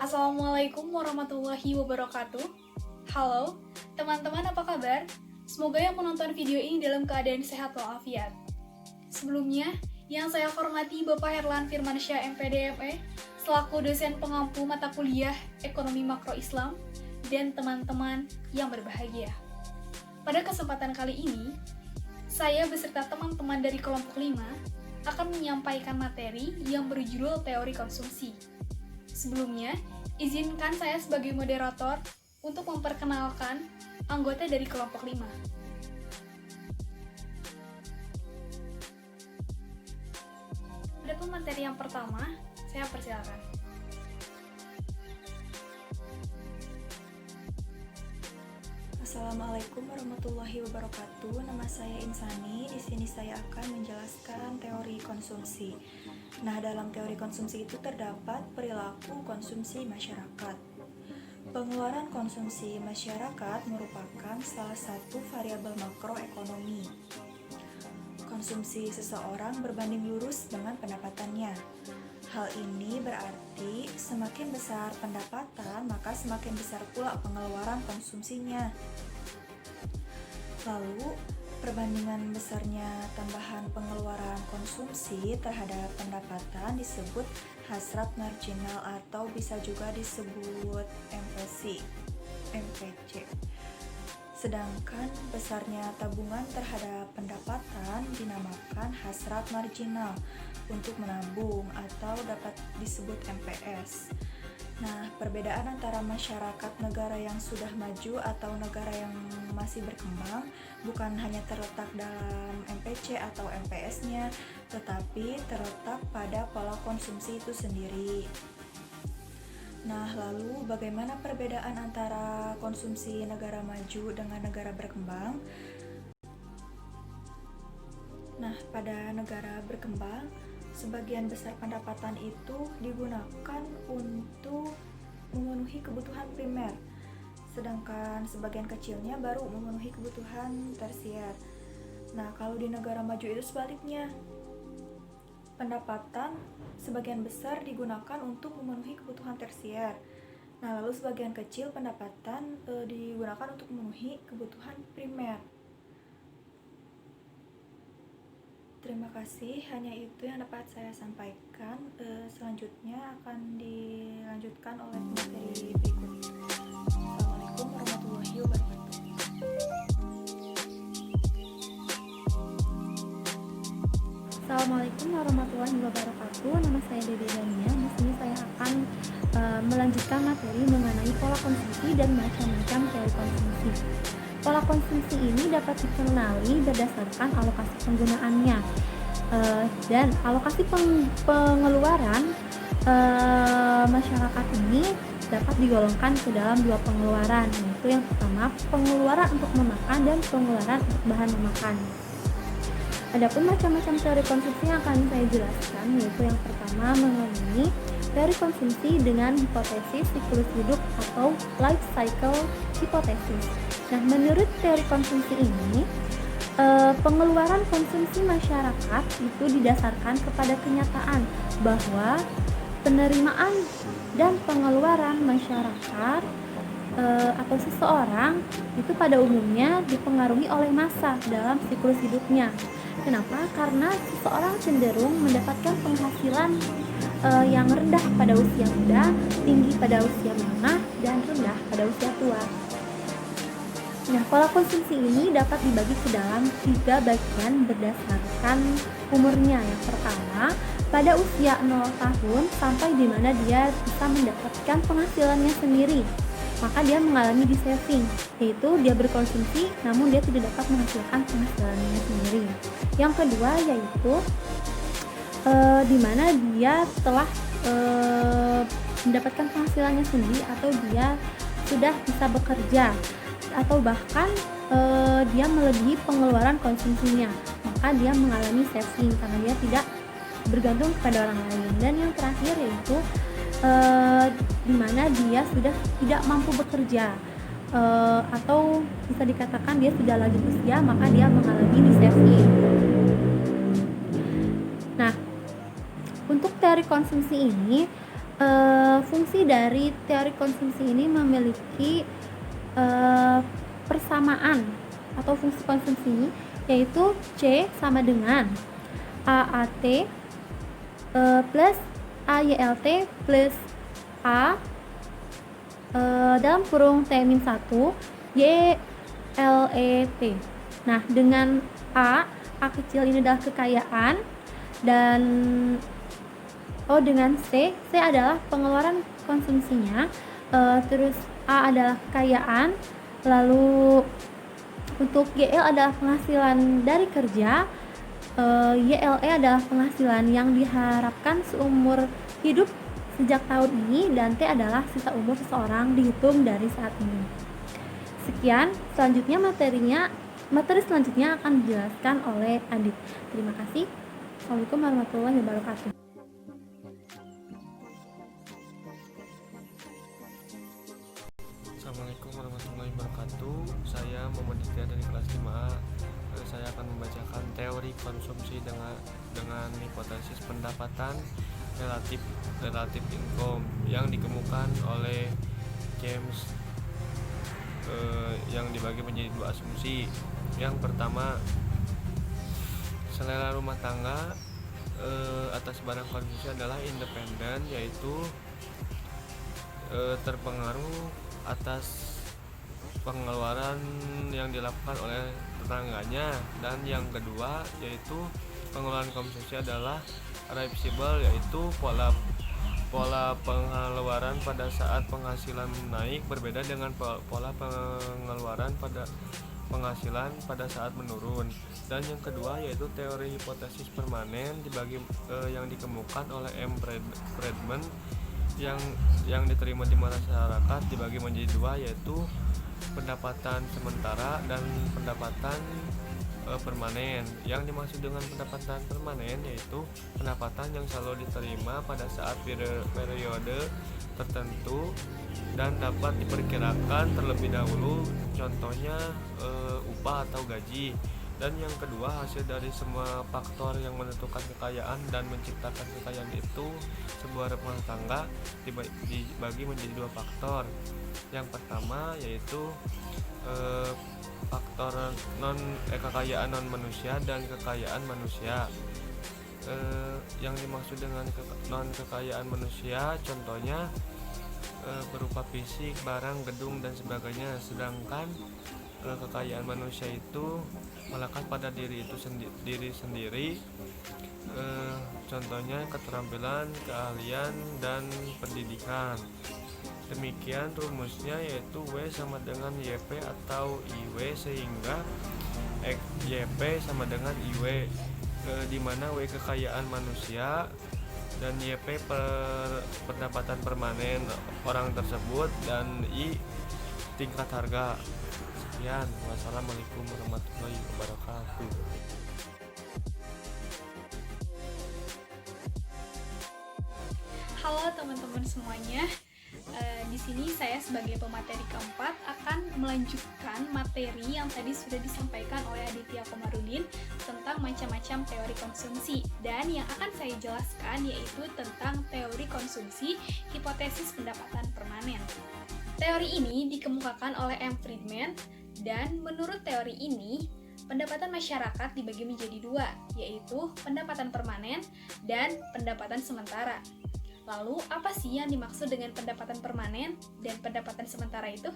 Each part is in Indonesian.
Assalamualaikum warahmatullahi wabarakatuh. Halo, teman-teman apa kabar? Semoga yang menonton video ini dalam keadaan sehat walafiat. Sebelumnya, yang saya hormati Bapak Herlan Firmansyah MPDME, selaku dosen pengampu mata kuliah Ekonomi Makro Islam, dan teman-teman yang berbahagia. Pada kesempatan kali ini, saya beserta teman-teman dari kelompok 5 akan menyampaikan materi yang berjudul teori konsumsi. Sebelumnya, izinkan saya sebagai moderator untuk memperkenalkan anggota dari kelompok 5. Adapun materi yang pertama, saya persilakan. Assalamualaikum warahmatullahi wabarakatuh. Nama saya Insani. Di sini saya akan menjelaskan teori konsumsi. Nah, dalam teori konsumsi itu terdapat perilaku konsumsi masyarakat. Pengeluaran konsumsi masyarakat merupakan salah satu variabel makroekonomi. Konsumsi seseorang berbanding lurus dengan pendapatannya. Hal ini berarti semakin besar pendapatan, maka semakin besar pula pengeluaran konsumsinya. Lalu, perbandingan besarnya tambahan pengeluaran konsumsi terhadap pendapatan disebut hasrat marginal atau bisa juga disebut MPC. Sedangkan besarnya tabungan terhadap pendapatan dinamakan hasrat marginal untuk menabung atau dapat disebut MPS. Nah, perbedaan antara masyarakat negara yang sudah maju atau negara yang masih berkembang bukan hanya terletak dalam MPC atau MPS-nya, tetapi terletak pada pola konsumsi itu sendiri. Nah, lalu bagaimana perbedaan antara konsumsi negara maju dengan negara berkembang? Nah, pada negara berkembang, sebagian besar pendapatan itu digunakan untuk memenuhi kebutuhan primer, sedangkan sebagian kecilnya baru memenuhi kebutuhan tersier. Nah, kalau di negara maju itu sebaliknya. Pendapatan sebagian besar digunakan untuk memenuhi kebutuhan tersier. Nah, lalu sebagian kecil pendapatan digunakan untuk memenuhi kebutuhan primer. Terima kasih, hanya itu yang dapat saya sampaikan. Selanjutnya akan dilanjutkan oleh materi berikutnya. Assalamualaikum warahmatullahi wabarakatuh. Assalamualaikum warahmatullahi wabarakatuh. Nama saya Dede Dania. Di sini saya akan melanjutkan materi mengenai pola konsumsi dan macam-macam teori konsumsi. Pola konsumsi ini dapat dikenali berdasarkan alokasi penggunaannya dan alokasi pengeluaran masyarakat ini dapat digolongkan ke dalam dua pengeluaran, yaitu yang pertama pengeluaran untuk memakan dan pengeluaran untuk bahan memakan. Adapun macam-macam teori konsumsi yang akan saya jelaskan, yaitu yang pertama mengenai teori konsumsi dengan hipotesis siklus hidup atau life cycle hipotesis. Nah, menurut teori konsumsi ini, pengeluaran konsumsi masyarakat itu didasarkan kepada kenyataan bahwa penerimaan dan pengeluaran masyarakat atau seseorang itu pada umumnya dipengaruhi oleh masa dalam siklus hidupnya. Kenapa? Karena seseorang cenderung mendapatkan penghasilan yang rendah pada usia muda, tinggi pada usia menengah, dan rendah pada usia tua. Nah, pola konsumsi ini dapat dibagi ke dalam 3 bagian berdasarkan umurnya. Yang pertama, pada usia 0 tahun sampai di mana dia bisa mendapatkan penghasilannya sendiri, maka dia mengalami de-saving, yaitu dia berkonsumsi namun dia tidak dapat menghasilkan penghasilannya sendiri. Yang kedua yaitu di mana dia telah mendapatkan penghasilannya sendiri atau dia sudah bisa bekerja atau bahkan dia melebihi pengeluaran konsumsinya, maka dia mengalami saving karena dia tidak bergantung kepada orang lain. Dan yang terakhir yaitu di mana dia sudah tidak mampu bekerja atau bisa dikatakan dia sudah lanjut usia, maka dia mengalami de-saving. Nah, untuk teori konsumsi ini Fungsi dari teori konsumsi ini memiliki persamaan atau fungsi konsumsi, yaitu C sama dengan AAT plus AYLT plus A dalam kurung T-1 YLET. Nah, dengan A kecil ini adalah kekayaan, dan dengan C adalah pengeluaran konsumsinya, terus A adalah kekayaan, lalu untuk GL adalah penghasilan dari kerja, YLE adalah penghasilan yang diharapkan seumur hidup sejak tahun ini, dan T adalah sisa umur seseorang dihitung dari saat ini. Sekian, selanjutnya materi selanjutnya akan dijelaskan oleh Adit. Terima kasih. Assalamualaikum warahmatullahi wabarakatuh. Assalamualaikum warahmatullahi wabarakatuh. Saya Muhammad Dika dari kelas 5A. Saya akan membacakan teori konsumsi dengan hipotesis pendapatan relatif income yang dikemukakan oleh James, yang dibagi menjadi dua asumsi. Yang pertama, selera rumah tangga atas barang konsumsi adalah independen, yaitu terpengaruh atas pengeluaran yang dilakukan oleh tetangganya. Dan yang kedua, yaitu pengeluaran konsumsi adalah reversible, yaitu pola pengeluaran pada saat penghasilan naik berbeda dengan pola pengeluaran pada penghasilan pada saat menurun. Dan yang kedua, yaitu teori hipotesis permanen yang dikemukakan oleh M. Friedman yang diterima di masyarakat dibagi menjadi dua, yaitu pendapatan sementara dan pendapatan permanen. Yang dimaksud dengan pendapatan permanen yaitu pendapatan yang selalu diterima pada saat periode tertentu dan dapat diperkirakan terlebih dahulu, contohnya upah atau gaji. Dan yang kedua, hasil dari semua faktor yang menentukan kekayaan dan menciptakan kekayaan itu sebuah rumah tangga dibagi menjadi dua faktor. Yang pertama yaitu faktor kekayaan non manusia dan kekayaan manusia. Yang dimaksud dengan non kekayaan manusia contohnya berupa fisik, barang, gedung dan sebagainya. Sedangkan kekayaan manusia itu melekat pada diri sendiri, contohnya keterampilan, keahlian, dan pendidikan. Demikian rumusnya, yaitu W sama dengan YP atau IW, sehingga YP sama dengan IW, di mana W kekayaan manusia dan YP pendapatan permanen orang tersebut, dan I tingkat harga. Sekian, wassalamualaikum warahmatullahi wabarakatuh. Halo teman-teman semuanya. Di sini saya sebagai pemateri keempat akan melanjutkan materi yang tadi sudah disampaikan oleh Aditya Komarudin tentang macam-macam teori konsumsi, dan yang akan saya jelaskan yaitu tentang teori konsumsi hipotesis pendapatan permanen. Teori ini dikemukakan oleh M. Friedman, dan menurut teori ini pendapatan masyarakat dibagi menjadi dua, yaitu pendapatan permanen dan pendapatan sementara. Lalu, apa sih yang dimaksud dengan pendapatan permanen dan pendapatan sementara itu?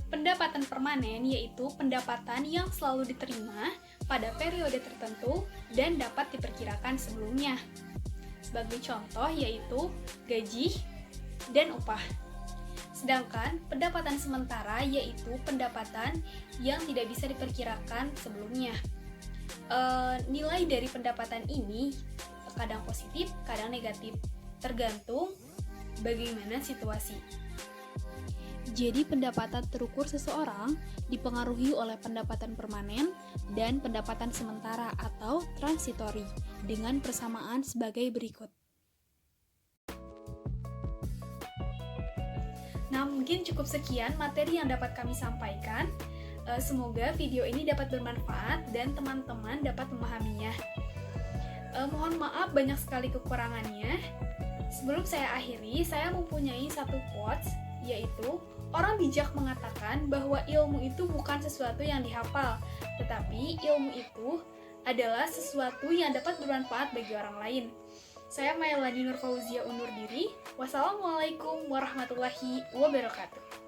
Pendapatan permanen yaitu pendapatan yang selalu diterima pada periode tertentu dan dapat diperkirakan sebelumnya. Sebagai contoh yaitu gaji dan upah. Sedangkan pendapatan sementara yaitu pendapatan yang tidak bisa diperkirakan sebelumnya. Nilai dari pendapatan ini kadang positif, kadang negatif, tergantung bagaimana situasi. Jadi pendapatan terukur seseorang dipengaruhi oleh pendapatan permanen dan pendapatan sementara atau transitori dengan persamaan sebagai berikut. Nah, mungkin cukup sekian materi yang dapat kami sampaikan. Semoga video ini dapat bermanfaat dan teman-teman dapat memahaminya. Mohon maaf banyak sekali kekurangannya. Sebelum saya akhiri, saya mempunyai satu quotes, yaitu orang bijak mengatakan bahwa ilmu itu bukan sesuatu yang dihafal, tetapi ilmu itu adalah sesuatu yang dapat bermanfaat bagi orang lain. Saya Mailani Nur Fauzia undur diri. Wassalamualaikum warahmatullahi wabarakatuh.